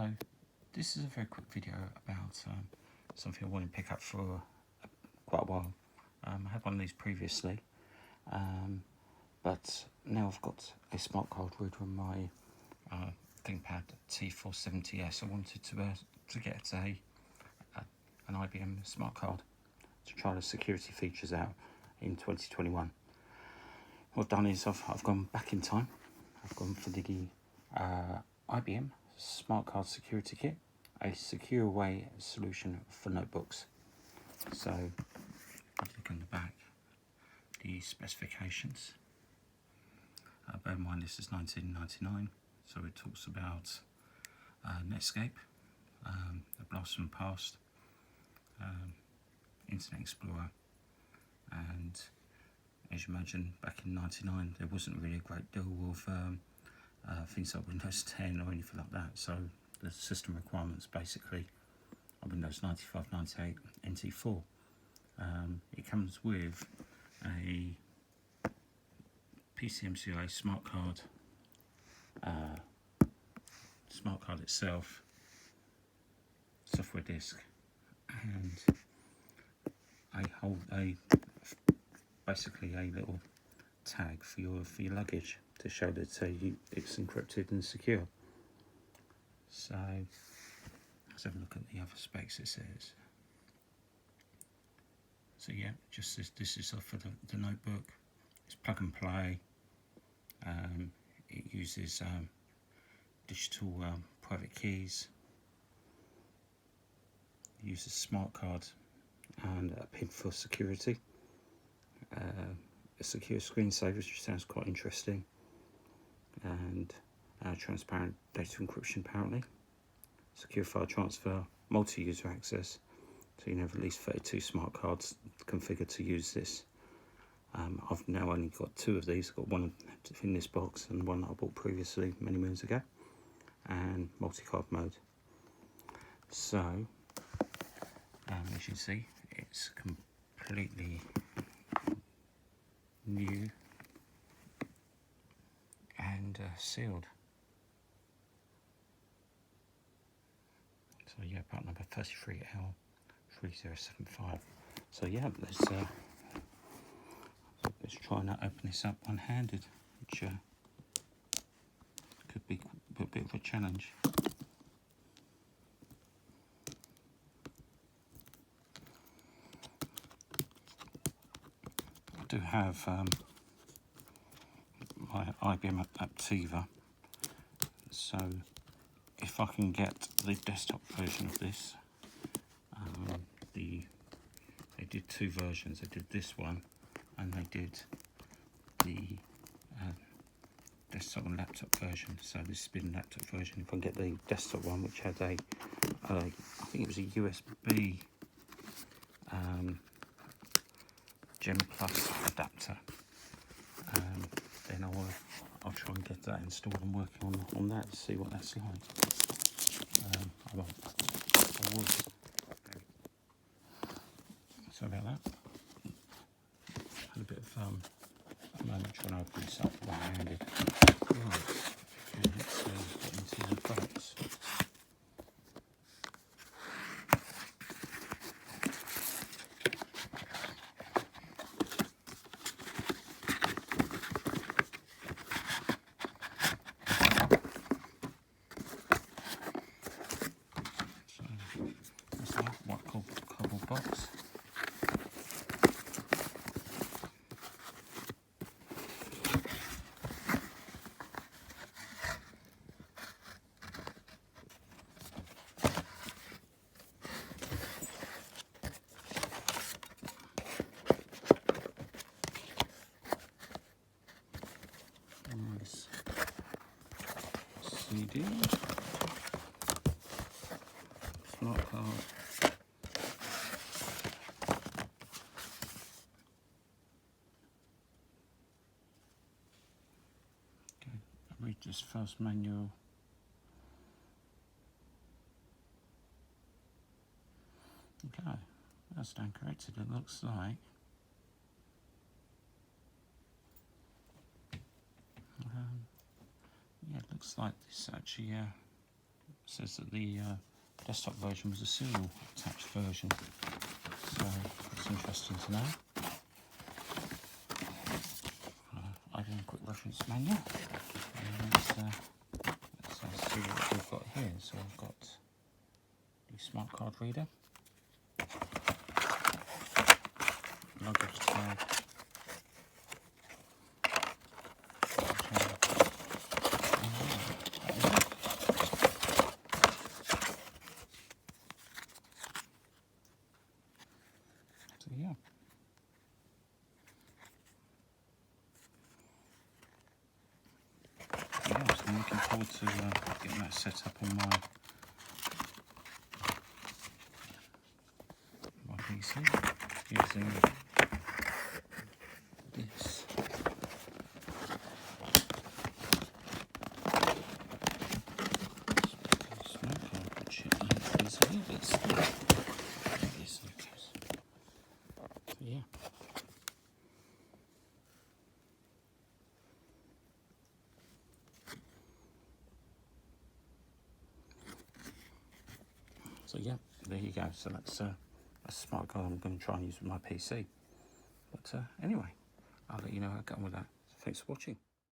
Hello, this is a very quick video about something I want to pick up for quite a while. I had one of these previously, but now I've got a smart card reader on my ThinkPad T470S. I wanted to get an IBM smart card to try the security features out in 2021. What I've done is I've gone back in time. I've gone for the IBM Smart Card Security Kit, a Secureway solution for notebooks. So, look on the back, the specifications. Bear in mind this is 1999, so it talks about Netscape, the blast from the past, Internet Explorer, and as you imagine, back in 99 there wasn't really a great deal of things like Windows 10 or anything like that, so the system requirements basically are Windows 95, 98, NT4. It comes with a PCMCIA smart card itself, software disk, and basically a little tag for your luggage to show that it's encrypted and secure. So let's have a look at the other specs it says. So yeah, just this is for the notebook. It's plug and play. It uses digital private keys. It uses smart card and a pin for security. A secure screensaver, which sounds quite interesting, and transparent data encryption apparently. Secure file transfer, multi-user access, so you can have at least 32 smart cards configured to use this. I've now only got 2 of these. I've got one in this box and one that I bought previously many moons ago, and multi-card mode. So as you can see, it's completely new and sealed. So yeah, part number 33L3075. So yeah, let's try and open this up one-handed, which could be a bit of a challenge. I do have my IBM Aptiva, so if I can get the desktop version of this, they did 2 versions. They did this one and they did the desktop and laptop version. So this has been the laptop version. If I can get the desktop one, which had I think it was a USB Gen Plus adapter, then I'll try and get that installed and working on that to see what that's like. I would. Sorry about that. Had a bit of a moment trying to open this up one-handed. Right, okay, let's get into the box. White cardboard box. Nice CD. Smart card. Read this first manual. Okay, that's done corrected, it looks like. Yeah, it looks like this actually says that the desktop version was a serial attached version, so it's interesting to know. IBM quick reference manual, and let's see what we've got here. So we've got the smart card reader, luggage tag, so yeah. Yeah, so I'm looking forward to getting that set up on my PC using this. Smart card, which is a little bit stiff. This goes. So yeah. So yeah, there you go. So that's a smart card I'm going to try and use with my PC. But anyway, I'll let you know how I get on with that. So thanks for watching.